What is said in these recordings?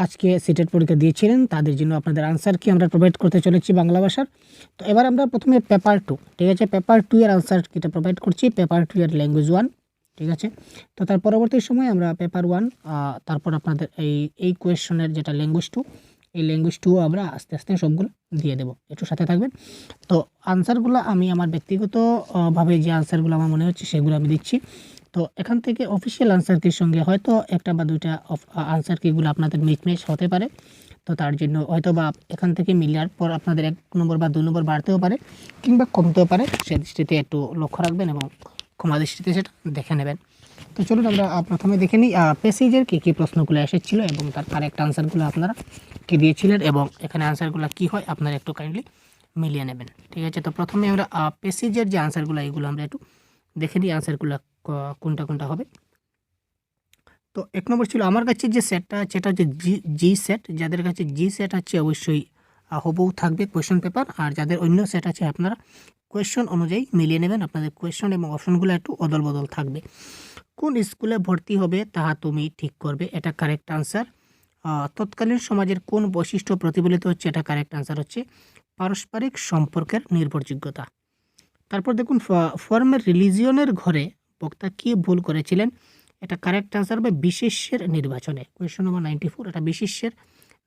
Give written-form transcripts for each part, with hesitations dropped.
আজকে সিটেট পরীক্ষা দিয়েছিলেন তাদের জন্য আপনাদের আনসার কি আমরা প্রোভাইড করতে চলেছি বাংলা ভাষার। তো এবার আমরা প্রথমে পেপার 2, ঠিক আছে, পেপার 2 এর আনসার কিটা প্রোভাইড করছি, পেপার 2 এর ল্যাঙ্গুয়েজ 1, ঠিক আছে। তো তার পরবর্তী সময় আমরা পেপার 1, তারপর আপনাদের এই কোয়েশনের যেটা ল্যাঙ্গুয়েজ 2, এই ল্যাঙ্গুয়েজ 2 আমরা আস্তে আস্তে সবগুলো দিয়ে দেবো, একটু সাথে থাকবেন। তো আনসারগুলো আমি আমার ব্যক্তিগত ভাবে যে আনসারগুলো আমার মনে হচ্ছে সেগুলো আমি দিচ্ছি। তো এখান থেকে অফিসিয়াল আনসার কির সঙ্গে হয়তো একটা বা দুইটা আনসার কিগুলো আপনাদের মিসম্যাচ হতে পারে। তো তার জন্য হয়তো বা এখান থেকে মিলার পর আপনাদের 1 নম্বর বা 2 নম্বর বাড়তেও পারে কিংবা কমতেও পারে, সে দৃষ্টিতে একটু লক্ষ্য রাখবেন এবং ক্ষমা দৃষ্টিতে সেটা দেখে নেবেন। তো চলুন আমরা প্রথমে দেখে নিই প্যাসেজের কী প্রশ্নগুলো এসেছিলো এবং তার কারেক্ট আনসারগুলো আপনারা কী দিয়েছিলেন এবং এখানে আনসারগুলো কী হয় আপনারা একটু কাইন্ডলি মিলিয়ে নেবেন, ঠিক আছে। তো প্রথমে আমরা প্যাসেজের যে আনসারগুলো এগুলো আমরা একটু দেখে নিই আনসারগুলো কোনটা কোনটা হবে। তো 1 নম্বর ছিল আমার কাছে যে সেটটা আছে এটা হচ্ছে জি সেট। যাদের কাছে জি সেট আছে অবশ্যই হুবহু থাকবে কোয়েশ্চন পেপার, আর যাদের অন্য সেট আছে আপনারা কোয়েশ্চন অনুযায়ী মিলিয়ে নেবেন। আপনাদের কোয়েশ্চন এবং অপশনগুলো একটু অদল বদল থাকবে। কোন স্কুলে ভর্তি হবে তাহা তুমি ঠিক করবে, এটা কারেক্ট আনসার। তৎকালীন সমাজের কোন বৈশিষ্ট্য প্রতিফলিত হচ্ছে, এটা কারেক্ট আনসার হচ্ছে পারস্পরিক সম্পর্কের নির্ভরযোগ্যতা। তারপর দেখুন ফর্মের রিলিজিয়নের ঘরে বক্তা কি ভুল করেছিলেন, এটা কারেক্ট আনসার হবে বিশেষ্যের নির্বাচনে। কোয়েশ্চন নম্বর 94, এটা বিশেষ্যের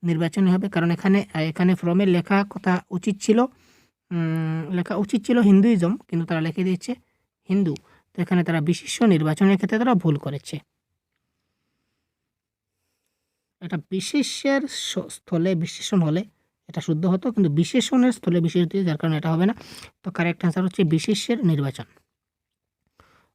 নির্বাচনে হবে, কারণ এখানে ফর্মের লেখা উচিত ছিল হিন্দুইজম, কিন্তু তারা লিখে দিয়েছে হিন্দু। তো এখানে তারা বিশেষ্য নির্বাচনের ক্ষেত্রে তারা ভুল করেছে। এটা বিশেষ্যের স্থলে বিশেষণ হলে এটা শুদ্ধ হতো, কিন্তু বিশেষণের স্থলে বিশেষ দিয়ে যার কারণে এটা হবে না। তো কারেক্ট আনসার হচ্ছে বিশেষ্যের নির্বাচন।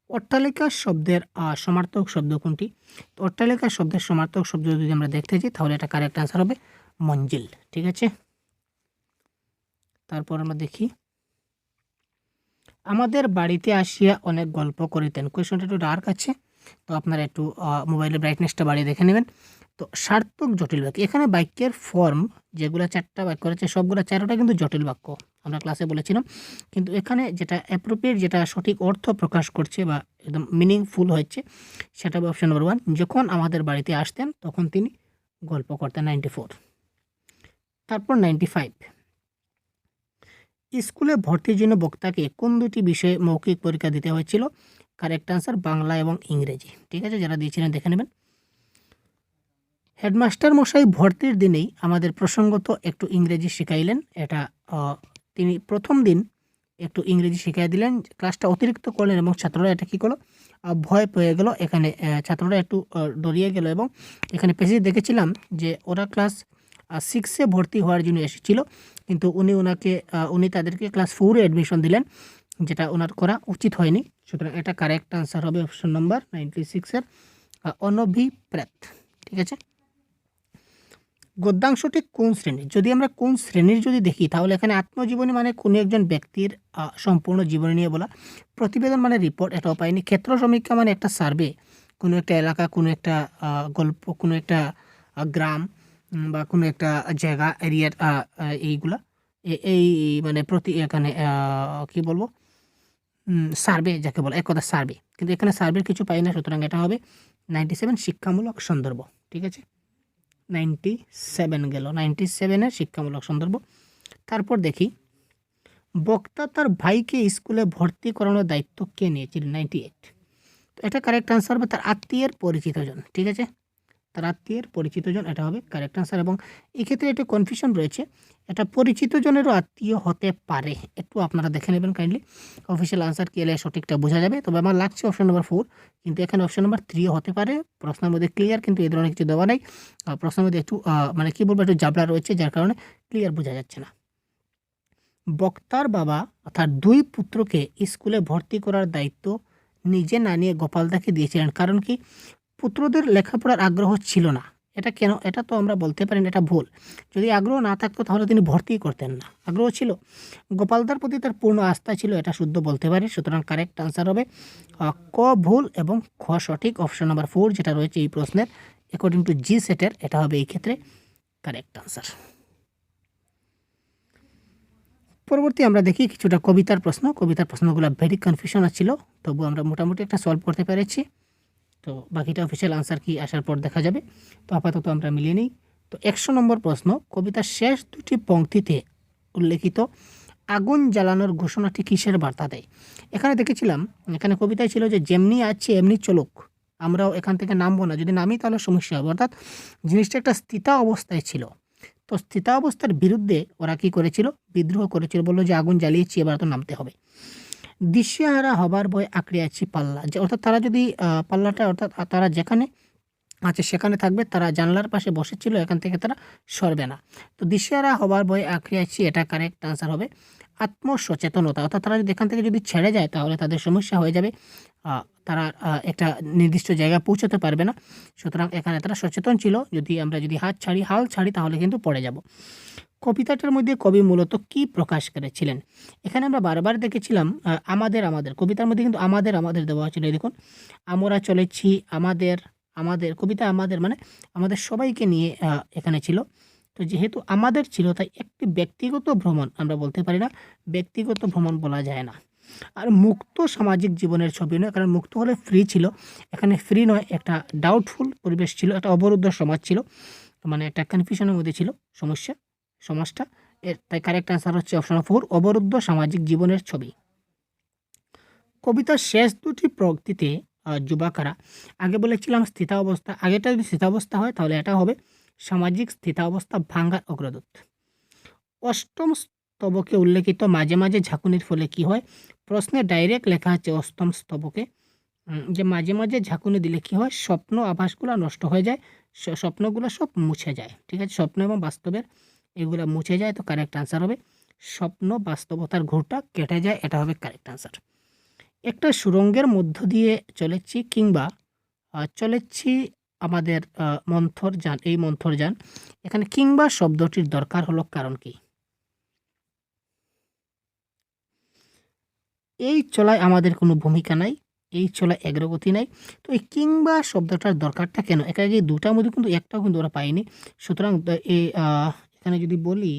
অট্টালিকা শব্দের সমার্থক শব্দ কোনটি? তো অট্টালিকা শব্দের সমার্থক শব্দ যদি আমরা দেখতে যাই তাহলে এটা কারেক্ট আনসার হবে মঞ্জিল, ঠিক আছে। তারপর আমরা দেখি আমাদের বাড়িতে আসিয়া অনেক গল্প করিতেন। কোয়েশনটা একটু ডার্ক আছে, তো আপনারা একটু মোবাইলের ব্রাইটনেসটা বাড়িয়ে দেখে নেবেন। তো সার্থক জটিল বাক্য, এখানে বাক্যের ফর্ম যেগুলো 4টা বাক্য রয়েছে সবগুলো 4টা কিন্তু জটিল বাক্য, আমরা ক্লাসে বলেছিলাম। কিন্তু এখানে যেটা অ্যাপ্রোপ্রিয়েট, যেটা সঠিক অর্থ প্রকাশ করছে বা একদম মিনিংফুল হচ্ছে, সেটা হবে অপশন নম্বর 1, যখন আমাদের বাড়িতে আসতেন তখন তিনি গল্প করতেন। 94। তারপর 95, স্কুলে ভর্তির জন্য বক্তাকে কোন 2টি বিষয়ে মৌখিক পরীক্ষা দিতে হয়েছিল? কারেক্ট আনসার বাংলা এবং ইংরেজি, ঠিক আছে। যারা দিয়েছিলেন দেখে নেবেন। হেডমাস্টার মশাই ভর্তির দিনেই আমাদের প্রসঙ্গত একটু ইংরেজি শিখাইলেন, এটা তিনি প্রথম দিন একটু ইংরেজি শিখাই দিলেন, ক্লাসটা অতিরিক্ত করলেন এবং ছাত্ররা এটা কী করলো, ভয় পেয়ে গেল। এখানে ছাত্ররা একটু ডরিয়ে গেল এবং এখানে পেজে দেখেছিলাম যে ওরা ক্লাস 6-এ ভর্তি হওয়ার জন্য এসেছিল, কিন্তু উনি তাদেরকে ক্লাস 4-এ অ্যাডমিশন দিলেন, যেটা ওনার করা উচিত হয়নি। সুতরাং এটা কারেক্ট আনসার হবে অপশন নম্বর 96-এর অনভিপ্রেত, ঠিক আছে। গদ্যাংশটি কোন শ্রেণীর? যদি আমরা কোন শ্রেণীর যদি দেখি তাহলে এখানে আত্মজীবনী মানে কোনো একজন ব্যক্তির সম্পূর্ণ জীবনী নিয়ে বলা, প্রতিবেদন মানে রিপোর্ট, এটাও পাইনি। ক্ষেত্র সমীক্ষা মানে একটা সার্ভে, কোনো একটা এলাকা, কোনো একটা গল্প, কোনো একটা গ্রাম বা কোনো একটা জায়গা এরিয়ার এইগুলা এই মানে এখানে কি বলবো, সার্ভে যাকে বলে, এক কথা সার্ভে, কিন্তু এখানে সার্ভের কিছু পাই না। সুতরাং এটা হবে 97 শিক্ষামূলক সন্দর্ভ, ঠিক আছে। 97 গেল, 97-এর শিক্ষামূলক সন্দর্ভ। তারপর দেখি বক্তা তার ভাইকে স্কুলে ভর্তি করানোর দায়িত্ব কে নিয়েছিলেন? 98। তো এটা কারেক্ট আনসার হবে তার আত্মীয়ের পরিচিতজন, ঠিক আছে। তার আত্মীয়ের পরিচিতজন, এটা হবে কারেক্ট আনসার। এবং এক্ষেত্রে একটু কনফিউশন রয়েছে, এটা পরিচিতজনেরও আত্মীয় হতে পারে, একটু আপনারা দেখে নেবেন কাইন্ডলি। অফিসিয়াল আনসার কি এলে সঠিকটা বোঝা যাবে, তবে আমার লাগছে অপশন নম্বর 4, কিন্তু এখানে অপশন নম্বর 3 হতে পারে। প্রশ্নের মধ্যে ক্লিয়ার কিন্তু এই ধরনের কিছু দেওয়া নেই, প্রশ্নের মধ্যে একটু মানে কী বলবো, একটু জাবলা রয়েছে, যার কারণে ক্লিয়ার বোঝা যাচ্ছে না। বক্তার বাবা অর্থাৎ 2 পুত্রকে স্কুলে ভর্তি করার দায়িত্ব নিজে না নিয়ে গোপালদাকে দিয়েছিলেন, কারণ কি? পুত্রদের লেখাপড়ার আগ্রহ ছিল না। এটা কেন? এটা তো আমরা বলতে পারি না, এটা ভুল। যদি আগ্রহ না থাকতো তাহলে তিনি ভর্তি করতেন না, আগ্রহ ছিল। গোপালদার প্রতি তার পূর্ণ আস্থা ছিল, এটা শুদ্ধ বলতে পারি। সুতরাং কারেক্ট আনসার হবে ক ভুল এবং খ সঠিক। অপশন নাম্বার 4 যেটা রয়েছে এই প্রশ্নের অ্যাকর্ডিং টু জি সেটের, এটা হবে এই ক্ষেত্রে কারেক্ট আনসার। পরবর্তী আমরা দেখি কিছুটা কবিতার প্রশ্ন। কবিতার প্রশ্নগুলো ভেরি কনফিউশন ছিল, তবু আমরা মোটামুটি একটা সলভ করতে পেরেছি। তো বাকিটা অফিসিয়াল আনসার কি আসার পর দেখা যাবে। তো আপাতত আমরা মিলিয়ে নিই। তো 100 নম্বর প্রশ্ন, কবিতার শেষ দুটি পংক্তিতে উল্লেখিত আগুন জ্বালানোর ঘোষণাটি কিসের বার্তা দেয়? এখানে দেখেছিলাম, এখানে কবিতায় ছিল যে যেমনি আছে এমনি চলুক, আমরাও এখান থেকে নামবো না, যদি নামি তাহলে সমস্যা হবে। অর্থাৎ জিনিসটা একটা স্থিতা অবস্থায় ছিল। তো স্থিতা অবস্থার বিরুদ্ধে ওরা কী করেছিল? বিদ্রোহ করেছিল, বললো যে আগুন জ্বালিয়েছি, এবার তো নামতে হবে। দিশেহারা হবার ভয় আঁকড়িয়াছি পাল্লা, যে অর্থাৎ তারা যদি পাল্লাটা, অর্থাৎ তারা যেখানে আছে সেখানে থাকবে, তারা জানলার পাশে বসেছিল, এখান থেকে তারা সরবে না। তো দিশেহারা হবার ভয় আঁকড়িয়াছি, এটা কারেক্ট আনসার হবে। আত্মসচেতনতা, অর্থাৎ তারা যদি এখান থেকে যদি ছেড়ে যায় তাহলে তাদের সমস্যা হয়ে যাবে, তারা একটা নির্দিষ্ট জায়গায় পৌঁছতে পারবে না। সুতরাং এখানে তারা সচেতন ছিল, আমরা যদি হাল ছাড়ি তাহলে কিন্তু পড়ে যাব। কবিতাটার মধ্যে কবি মূলত কি প্রকাশ করেছিলেন? এখানে আমরা বারবার দেখেছিলাম আমাদের কবিতার মধ্যে কিন্তু আমাদের দেওয়া হয়েছিল। দেখুন, আমরা চলেছি, আমাদের কবিতা আমাদের মানে আমাদের সবাইকে নিয়ে এখানে ছিল। তো যেহেতু আমাদের ছিল, তাই একটি ব্যক্তিগত ভ্রমণ আমরা বলতে পারি না, ব্যক্তিগত ভ্রমণ বলা যায় না। আর মুক্ত সামাজিক জীবনের ছবি নয়, কারণ মুক্ত হলে ফ্রি ছিল, এখানে ফ্রি নয়, একটা ডাউটফুল পরিবেশ ছিল, একটা অবরুদ্ধ সমাজ ছিল, মানে একটা কনফিউশনের মধ্যে ছিল সমাজটা। তাই কারেক্ট আনসার হচ্ছে অপশন 4, অবরুদ্ধ সামাজিক জীবনের ছবি। কবিতার শেষ দুটি পংক্তিতে যুবাকারা, আগে বলেছিলাম স্থিতাবস্থা, আগেটা যদি স্থিতাবস্থা হয় তাহলে এটা হবে সামাজিক স্থিতাবস্থা ভাঙ্গার অগ্রদূত। অষ্টম স্তবকে উল্লেখিত মাঝে মাঝে ঝাঁকুনির ফলে কি হয়? প্রশ্নে ডাইরেক্ট লেখা আছে অষ্টম স্তবকে, যে মাঝে মাঝে ঝাঁকুনি দিলে কি হয়? স্বপ্ন আভাসগুলো নষ্ট হয়ে যায়, স্বপ্নগুলো সব মুছে যায়। ঠিক আছে, স্বপ্ন এবং বাস্তবের এগুলো মুছে যায়। তো কারেক্ট আনসার হবে স্বপ্ন বাস্তবতার ঘোরটা কেটে যায়, এটা হবে কারেক্ট আনসার। একটা সুড়ঙ্গের মধ্য দিয়ে চলেছি চলেছি আমাদের মন্থরযান, এই মন্থরযান, এখানে কিংবা শব্দটির দরকার হলো কারণ কি? এই চলায় আমাদের কোনো ভূমিকা নাই, এই চলায় অগ্রগতি নাই। তো এই কিংবা শব্দটার দরকারটা কেন? এখানে দুটার মধ্যে কিন্তু একটাও কিন্তু ওরা পায়নি। সুতরাং এই এখানে যদি বলি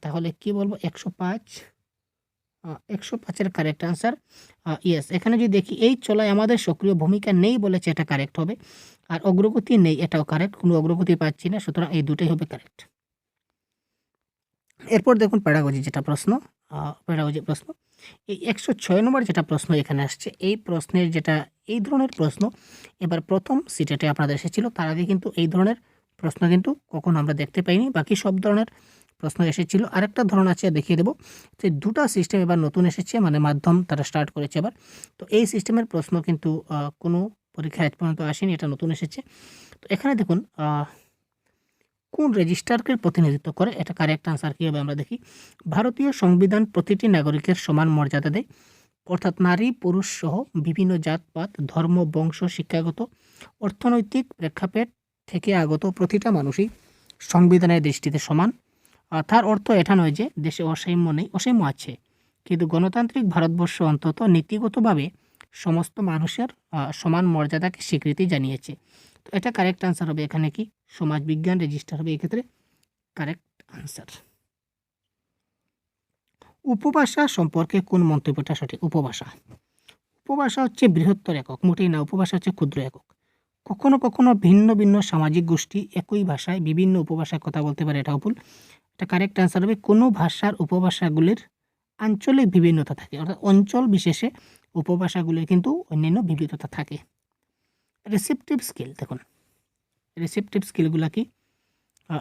তাহলে কি বলবো? 105, 105-এর কারেক্ট আনসার ইয়েস। এখানে যদি দেখি এই চলায় আমাদের সক্রিয় ভূমিকা নেই বলেছে, এটা কারেক্ট হবে। আর অগ্রগতি নেই, এটাও কারেক্ট, কোনো অগ্রগতি পাচ্ছি না, সুতরাং এই দুটোই হবে কারেক্ট। এরপর দেখুন প্যাডাগজি যেটা প্রশ্ন, প্যাডাগজি প্রশ্ন, এই 106 নম্বর যেটা প্রশ্ন এখানে আসছে, এই প্রশ্নের যেটা এই ধরনের প্রশ্ন এবার প্রথম সিটেটে আপনাদের এসেছিল, তার আগে কিন্তু এই ধরনের প্রশ্ন কিন্তু কখনো আমরা দেখতে পাইনি, বাকি সব ধরনের প্রশ্ন এসেছিল। আরেকটা ধরন আছে, দেখিয়ে দেবো, যে দুটা সিস্টেম এবার নতুন এসেছে, মানে মাধ্যম তারা স্টার্ট করেছে এবার। তো এই সিস্টেমের প্রশ্ন কিন্তু কোনো পরীক্ষা আজ পর্যন্ত আসেনি, এটা নতুন এসেছে। তো এখানে দেখুন কোন রেজিস্টারকে প্রতিনিধিত্ব করে? এটা কারেক্ট আনসার কী হবে আমরা দেখি। ভারতীয় সংবিধান প্রতিটি নাগরিকের সমান মর্যাদা দেয়, অর্থাৎ নারী পুরুষ সহ বিভিন্ন জাতপাত ধর্ম বংশ শিক্ষাগত অর্থনৈতিক প্রেক্ষাপট থেকে আগত প্রতিটা মানুষই সংবিধানের দৃষ্টিতে সমান। তার অর্থ এটা নয় যে দেশে অসাম্য নেই, অসাম্য আছে, কিন্তু গণতান্ত্রিক ভারতবর্ষ অন্তত নীতিগতভাবে সমস্ত মানুষের সমান মর্যাদাকে স্বীকৃতি জানিয়েছে। তো এটা কারেক্ট আনসার হবে এখানে কি? সমাজবিজ্ঞান রেজিস্টার হবে এক্ষেত্রে কারেক্ট আনসার। উপভাষা সম্পর্কে কোন মন্তব্যটা সঠিক? উপভাষা হচ্ছে বৃহত্তর একক, মোটেই না, উপভাষা হচ্ছে ক্ষুদ্র একক। কখনো কখনো ভিন্ন ভিন্ন সামাজিক গোষ্ঠী একই ভাষায় বিভিন্ন উপভাষায় কথা বলতে পারে, এটাও ভুল। এটা কারেক্ট আনসার হবে কোনো ভাষার উপভাষাগুলির আঞ্চলিক বিভিন্নতা থাকে, অর্থাৎ অঞ্চল বিশেষে উপভাষাগুলির কিন্তু অন্যান্য বিভিন্নতা থাকে। রিসেপটিভ স্কিল, দেখুন রিসেপটিভ স্কিলগুলো কি?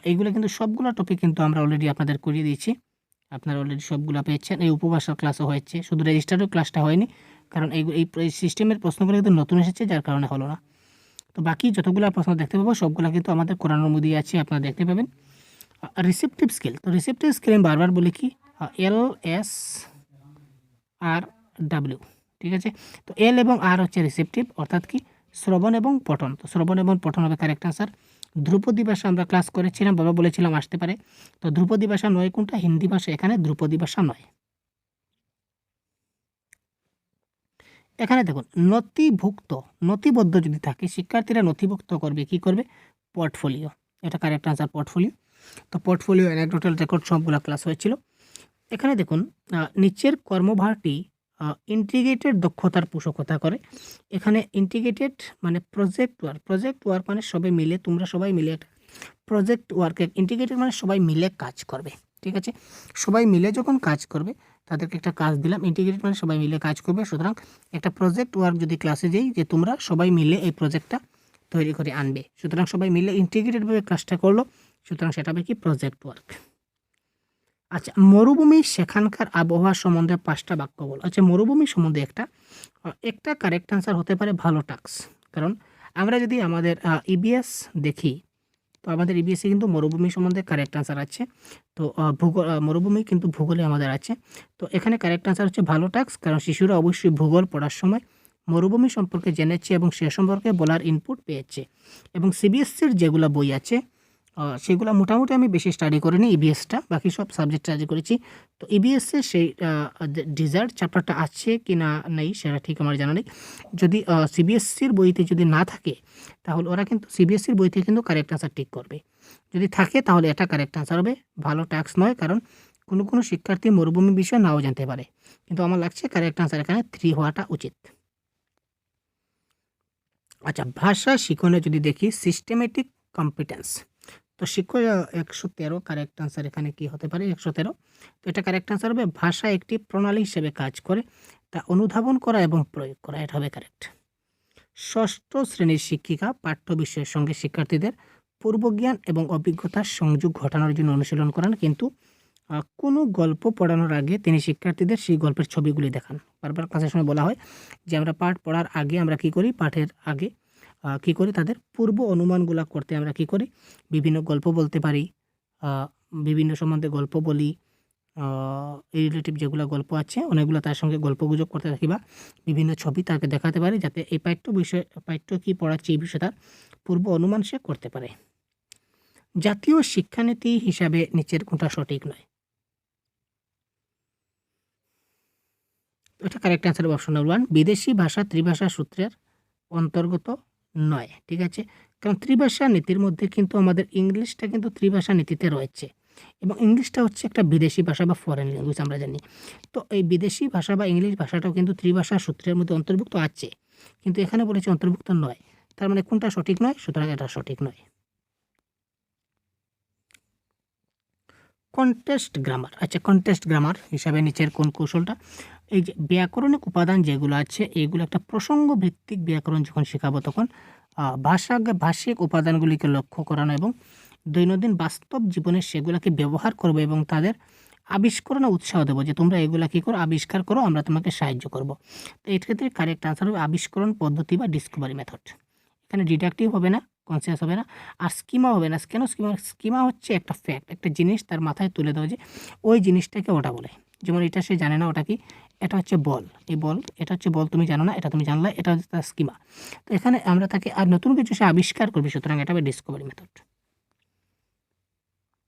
এইগুলো কিন্তু সবগুলো টপিক কিন্তু আমরা অলরেডি আপনাদের করিয়ে দিয়েছি, আপনারা অলরেডি সবগুলো পেয়েছেন। এই উপভাষার ক্লাসও হয়েছে, শুধু রেজিস্টারের ক্লাসটা হয়নি, কারণ এই সিস্টেমের প্রশ্নগুলো কিন্তু নতুন এসেছে, যার কারণে হলো না। তো বাকি যতগুলো প্রশ্ন দেখতে পাবো সবগুলো কিন্তু আমাদের কোরআনের মধ্যেই আছে, আপনারা দেখতে পাবেন। রিসেপটিভ স্কিল, তো রিসেপটিভ স্কিল আমি বারবার বলি কি, LSRW, ঠিক আছে। তো এল এবং আর হচ্ছে রিসেপটিভ, অর্থাৎ কি শ্রবণ এবং পঠন। তো শ্রবণ এবং পঠন হবে কারেক্ট আনসার। ধ্রুপদী ভাষা আমরা ক্লাস করেছিলাম, বাবা বলেছিলাম আসতে পারে। তো ধ্রুপদী ভাষা নয় কোনটা? হিন্দি ভাষা, এখানে ধ্রুপদী ভাষা নয়। এখানে দেখুন নথিবদ্ধ যদি থাকে, শিক্ষার্থীরা নথিভুক্ত করবে কি করবে? পোর্টফোলিও, এটা কারেক্ট আনসার পোর্টফোলিও। তো পোর্টফোলিও অ্যানেকডোটাল রেকর্ড সবগুলো ক্লাস হয়েছিল। এখানে দেখুন নিচের কর্মভারটি ইন্টিগ্রেটেড দক্ষতার পোষকতা করে। এখানে ইন্টিগ্রেটেড মানে প্রজেক্ট ওয়ার্ক মানে সবাই মিলে, তোমরা সবাই মিলে একটা প্রজেক্ট ওয়ার্কে, ইন্টিগ্রেটেড মানে সবাই মিলে কাজ করবে, ঠিক আছে। সবাই মিলে যখন কাজ করবে তাদেরকে একটা কাজ দিলাম, ইন্টিগ্রেটেড মানে সবাই মিলে কাজ করবে। সুতরাং একটা প্রজেক্ট ওয়ার্ক যদি ক্লাসে যাই যে তোমরা সবাই মিলে এই প্রজেক্টটা তৈরি করে আনবে, সুতরাং সবাই মিলে ইন্টিগ্রেটেডভাবে কাজটা করলো, সুতরাং সেটা হবে কি প্রজেক্ট ওয়ার্ক। আচ্ছা, মরুভূমি সেখানকার আবহাওয়া সম্বন্ধে 5টা বাক্য বলো। আচ্ছা, মরুভূমি সম্বন্ধে একটা কারেক্ট আনসার হতে পারে ভালো টাস্ক। কারণ আমরা যদি আমাদের ইবিএস দেখি, তো আমাদের ইবিএসে কিন্তু মরুভূমি সম্বন্ধে কারেক্ট আনসার আছে। তো মরুভূমি কিন্তু ভূগোলে আমাদের আছে। তো এখানে কারেক্ট আনসার হচ্ছে ভালো টাস্ক, কারণ শিশুরা অবশ্যই ভূগোল পড়ার সময় মরুভূমি সম্পর্কে জেনেছে এবং সে সম্পর্কে বলার ইনপুট পেয়েছে। এবং সিবিএসসির যেগুলো বই আছে সেগুলো মোটামুটি আমি বেশি স্টাডি করিনি, ইবিএসটা, বাকি সব সাবজেক্ট স্টাডি করেছি। তো ইবিএসে সেই ডিজার্ট চ্যাপ্টারটা আছে কি না নেই সেটা ঠিক আমার জানা নেই। যদি সিবিএসসির বইতে যদি না থাকে তাহলে ওরা কিন্তু সিবিএসসির বইতে কিন্তু কারেক্ট আনসার ঠিক করবে। যদি থাকে তাহলে এটা কারেক্ট আনসার হবে, ভালো টাস্ক নয়। কারণ কোনো শিক্ষার্থী মরুভূমি বিষয় নাও জানতে পারে, কিন্তু আমার লাগছে কারেক্ট আনসার এখানে 3 হওয়াটা উচিত। আচ্ছা, ভাষা শিখনে যদি দেখি সিস্টেমেটিক কম্পিটেন্স, তো শিক্ষক 113 কারেক্ট আনসার এখানে কি হতে পারে 113। তো এটা কারেক্ট আনসার হবে ভাষা একটি প্রণালী হিসেবে কাজ করে, তা অনুধাবন করা এবং প্রয়োগ করা, এটা হবে কারেক্ট। 6ষ্ঠ শ্রেণীর শিক্ষিকা পাঠ্য বিষয়ের সঙ্গে শিক্ষার্থীদের পূর্বজ্ঞান এবং অভিজ্ঞতার সংযোগ ঘটানোর জন্য অনুশীলন করান, কিন্তু কোনো গল্প পড়ানোর আগে তিনি শিক্ষার্থীদের সেই গল্পের ছবিগুলি দেখান। বারবার ক্লাসের সময় বলা হয় যে আমরা পাঠ পড়ার আগে আমরা কী করি, পাঠের আগে কী করি, তাদের পূর্ব অনুমানগুলো করতে আমরা কী করি, বিভিন্ন গল্প বলতে পারি, বিভিন্ন সম্বন্ধে গল্প বলি, এই রিলেটিভ যেগুলো গল্প আছে অনেকগুলো তার সঙ্গে গল্পগুজব করতে থাকি, বা বিভিন্ন ছবি তাকে দেখাতে পারি, যাতে এই পাঠ্য কী পড়াচ্ছে এই বিষয়ে তার পূর্ব অনুমান সে করতে পারে। জাতীয় শিক্ষানীতি হিসাবে নিচের কোনটা সঠিক নয়? এটা কারেক্ট অ্যান্সার হবে অপশন নাম্বার 1, বিদেশি ভাষা ত্রিভাষা সূত্রের অন্তর্গত নয়, ঠিক আছে। কারণ ত্রিভাষা নীতির মধ্যে কিন্তু আমাদের ইংলিশটা কিন্তু ত্রিভাষা নীতিতে রয়েছে, এবং ইংলিশটা হচ্ছে একটা বিদেশি ভাষা বা ফরেন ল্যাঙ্গুয়েজ আমরা জানি। তো এই বিদেশি ভাষা বা ইংলিশ ভাষাটাও কিন্তু ত্রিভাষা সূত্রের মধ্যে অন্তর্ভুক্ত আছে, কিন্তু এখানে বলেছে অন্তর্ভুক্ত নয়, তার মানে কোনটা সঠিক নয়, সুতরাং এটা সঠিক নয়। কন্টেস্ট গ্রামার, আচ্ছা কন্টেস্ট গ্রামার হিসাবে নিচের কোন কৌশলটা, এই যে ব্যাকরণিক উপাদান যেগুলো আছে এইগুলো একটা প্রসঙ্গ ভিত্তিক ব্যাকরণ যখন শেখাবো তখন ভাষিক উপাদানগুলিকে লক্ষ্য করানো এবং দৈনন্দিন বাস্তব জীবনে সেগুলোকে ব্যবহার করবো এবং তাদের আবিষ্করণে উৎসাহ দেবো যে তোমরা এগুলা কী করো, আবিষ্কার করো, আমরা তোমাকে সাহায্য করব। তো এর ক্ষেত্রে কারেক্ট আনসার হবে আবিষ্করণ পদ্ধতি বা ডিসকভারি মেথড। এখানে ডিডাকটিভ হবে না, কনসিয়াস হবে না, আর স্কিমা হবে না। কেন স্কিমা হচ্ছে একটা ফ্যাক্ট, একটা জিনিস তার মাথায় তুলে দেওয়া যে ওই জিনিসটাকে ওটা বলে। যেমন এটা সে জানে না ওটা কি, এটা হচ্ছে বল, এই বল, এটা হচ্ছে বল, তুমি জানো না, এটা তুমি জানলে, এটা হচ্ছে তার স্কিমা। তো এখানে আমরা তাকে আর নতুন কিছু সে আবিষ্কার করবে, সুতরাং এটা হবে ডিসকভারি মেথড।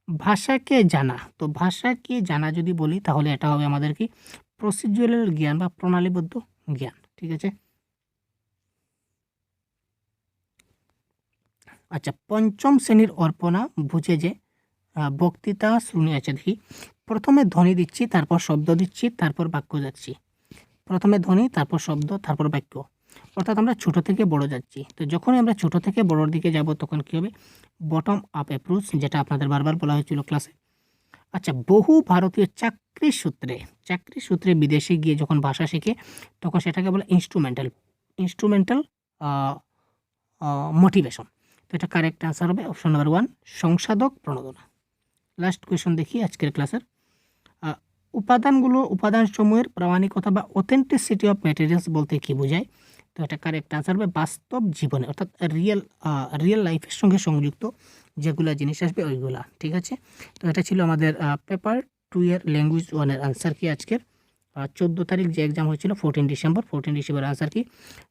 ভাষাকে জানা, তো ভাষাকে জানা যদি বলি তাহলে এটা হবে আমাদের কি প্রসিডিউরাল জ্ঞান বা প্রণালীবদ্ধ জ্ঞান, ঠিক আছে। আচ্ছা, 5ম শ্রেণীর অর্পণা বুঝে যে বক্তৃতা শুনে আছে দেখি, প্রথমে ধ্বনি দিচ্ছি, তারপর শব্দ দিচ্ছি, তারপর বাক্য যাচ্ছি। প্রথমে ধ্বনি, তারপর শব্দ, তারপর বাক্য, অর্থাৎ আমরা ছোট থেকে বড় যাচ্ছি। তো যখনই আমরা ছোট থেকে বড়োর দিকে যাব তখন কী হবে, বটম আপ অ্যাপ্রোচ, যেটা আপনাদের বারবার বলা হয়েছিল ক্লাসে। আচ্ছা, বহু ভারতীয় চাকরি সূত্রে বিদেশে গিয়ে যখন ভাষা শেখে তখন সেটাকে বলে ইনস্ট্রুমেন্টাল মোটিভেশন। তো এটা কারেক্ট আনসার হবে অপশন নাম্বার 1, সংসাধক প্রণোদনা। লাস্ট কোয়েশন দেখি আজকের ক্লাসের। উপাদানসমূহের প্রামাণিকতা বা অথেন্টিসিটি অফ ম্যাটেরিয়ালস বলতে কী বোঝায়? তো এটা কারেক্ট আনসার হবে বাস্তব জীবনে, অর্থাৎ রিয়েল লাইফের সঙ্গে সংযুক্ত যেগুলো জিনিস আসবে ওইগুলা, ঠিক আছে। তো এটা ছিল আমাদের পেপার 2 এর ল্যাঙ্গুয়েজ 1 এর আনসার কি আজকের 14 তারিখ যে এক্সাম হয়েছিল 14 ডিসেম্বর আনসার কি।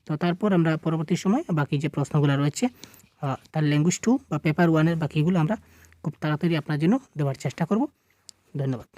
তো তারপর আমরা পরবর্তী সময় বাকি যে প্রশ্নগুলো রয়েছে তার ল্যাঙ্গুয়েজ 2 বা পেপার 1 এর বাকিগুলো আমরা খুব তাড়াতাড়ি আপনার জন্য দেওয়ার চেষ্টা করব। ধন্যবাদ।